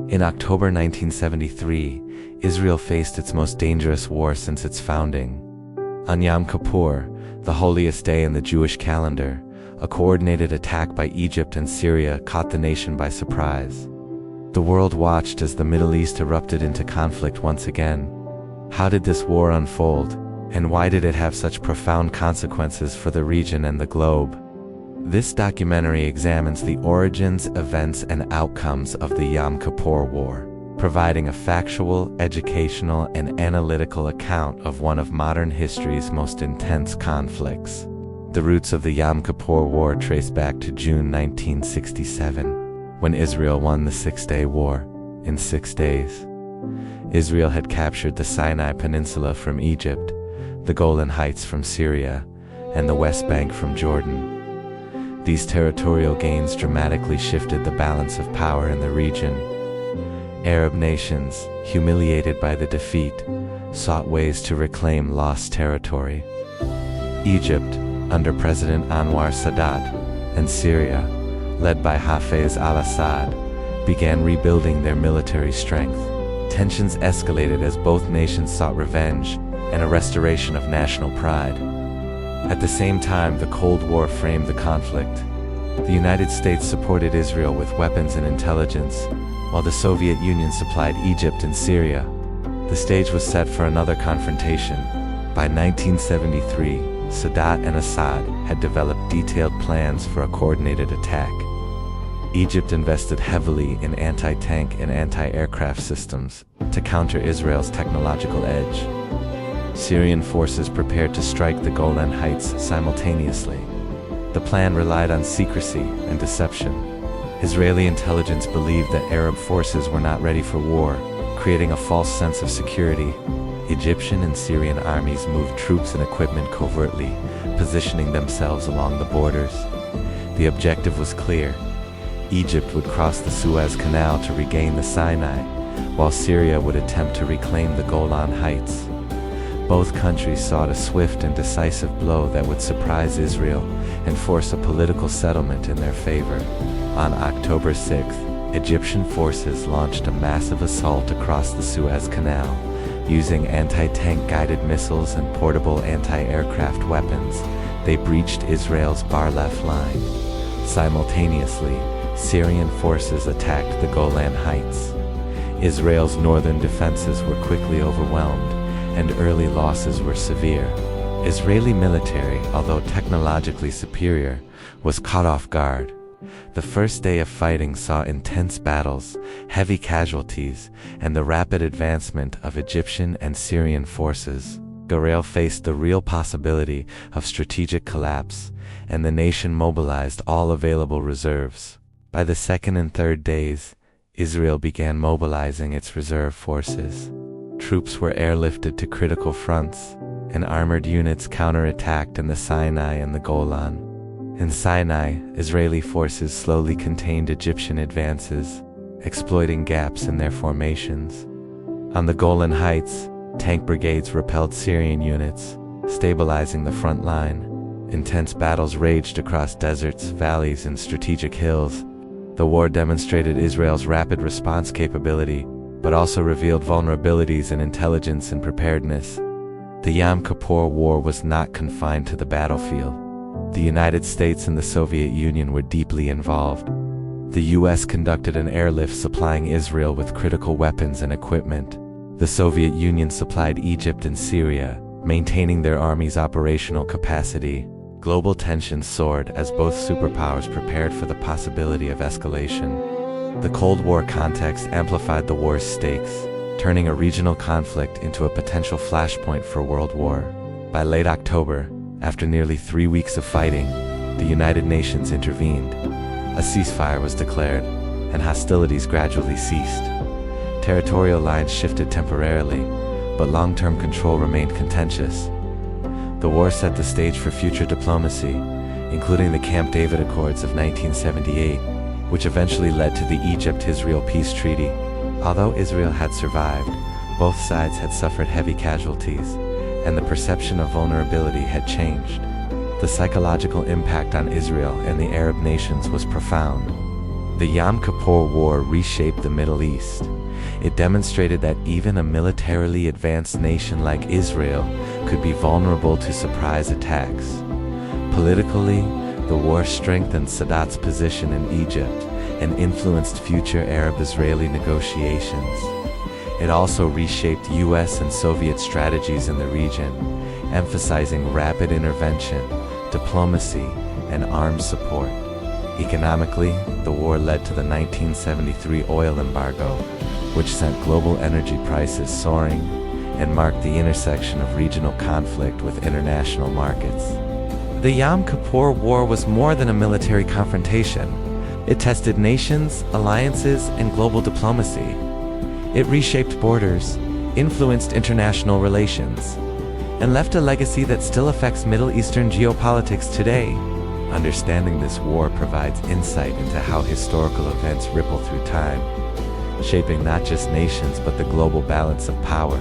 In October 1973, Israel faced its most dangerous war since its founding. On Yom Kippur, the holiest day in the Jewish calendar, a coordinated attack by Egypt and Syria caught the nation by surprise. The world watched as the Middle East erupted into conflict once again. How did this war unfold, and why did it have such profound consequences for the region and the globe? This documentary examines the origins, events, and outcomes of the Yom Kippur War, providing a factual, educational, and analytical account of one of modern history's most intense conflicts. The roots of the Yom Kippur War trace back to June 1967, when Israel won the Six-Day War. In 6 days, Israel had captured the Sinai Peninsula from Egypt, the Golan Heights from Syria, and the West Bank from Jordan. These territorial gains dramatically shifted the balance of power in the region. Arab nations, humiliated by the defeat, sought ways to reclaim lost territory. Egypt, under President Anwar Sadat, and Syria, led by Hafez al-Assad, began rebuilding their military strength. Tensions escalated as both nations sought revenge and a restoration of national pride. At the same time, the Cold War framed the conflict. The United States supported Israel with weapons and intelligence, while the Soviet Union supplied Egypt and Syria. The stage was set for another confrontation. By 1973, Sadat and Assad had developed detailed plans for a coordinated attack. Egypt invested heavily in anti-tank and anti-aircraft systems to counter Israel's technological edge. Syrian forces prepared to strike the Golan Heights simultaneously. The plan relied on secrecy and deception. Israeli intelligence believed that Arab forces were not ready for war, creating a false sense of security. Egyptian and Syrian armies moved troops and equipment covertly, positioning themselves along the borders. The objective was clear. Egypt would cross the Suez Canal to regain the Sinai, while Syria would attempt to reclaim the Golan Heights. Both countries sought a swift and decisive blow that would surprise Israel and force a political settlement in their favor. On October 6th, Egyptian forces launched a massive assault across the Suez Canal, using anti-tank guided missiles and portable anti-aircraft weapons. They breached Israel's Bar-Lev line. Simultaneously, Syrian forces attacked the Golan Heights. Israel's northern defenses were quickly overwhelmed, and early losses were severe. Israeli military, although technologically superior, was caught off guard. The first day of fighting saw intense battles, heavy casualties, and the rapid advancement of Egyptian and Syrian forces. Israel faced the real possibility of strategic collapse, and the nation mobilized all available reserves. By the second and third days, Israel began mobilizing its reserve forces. Troops were airlifted to critical fronts, and armored units counterattacked in the Sinai and the Golan. In Sinai, Israeli forces slowly contained Egyptian advances, exploiting gaps in their formations. On the Golan Heights, tank brigades repelled Syrian units, stabilizing the front line. Intense battles raged across deserts, valleys, and strategic hills. The war demonstrated Israel's rapid response capability, but also revealed vulnerabilities in intelligence and preparedness. The Yom Kippur War was not confined to the battlefield. The United States and the Soviet Union were deeply involved. The U.S. conducted an airlift supplying Israel with critical weapons and equipment. The Soviet Union supplied Egypt and Syria, maintaining their army's operational capacity. Global tensions soared as both superpowers prepared for the possibility of escalation. The Cold War context amplified the war's stakes, turning a regional conflict into a potential flashpoint for world war. By late October, after nearly 3 weeks of fighting, the United Nations intervened. A ceasefire was declared, and hostilities gradually ceased. Territorial lines shifted temporarily, but long-term control remained contentious. The war set the stage for future diplomacy, including the Camp David Accords of 1978, which eventually led to the Egypt-Israel peace treaty. Although Israel had survived, both sides had suffered heavy casualties, and the perception of vulnerability had changed. The psychological impact on Israel and the Arab nations was profound. The Yom Kippur War reshaped the Middle East. It demonstrated that even a militarily advanced nation like Israel could be vulnerable to surprise attacks. Politically, the war strengthened Sadat's position in Egypt and influenced future Arab-Israeli negotiations. It also reshaped US and Soviet strategies in the region, emphasizing rapid intervention, diplomacy, and arms support. Economically, the war led to the 1973 oil embargo, which sent global energy prices soaring and marked the intersection of regional conflict with international markets. The Yom Kippur War was more than a military confrontation. It tested nations, alliances, and global diplomacy. It reshaped borders, influenced international relations, and left a legacy that still affects Middle Eastern geopolitics today. Understanding this war provides insight into how historical events ripple through time, shaping not just nations but the global balance of power.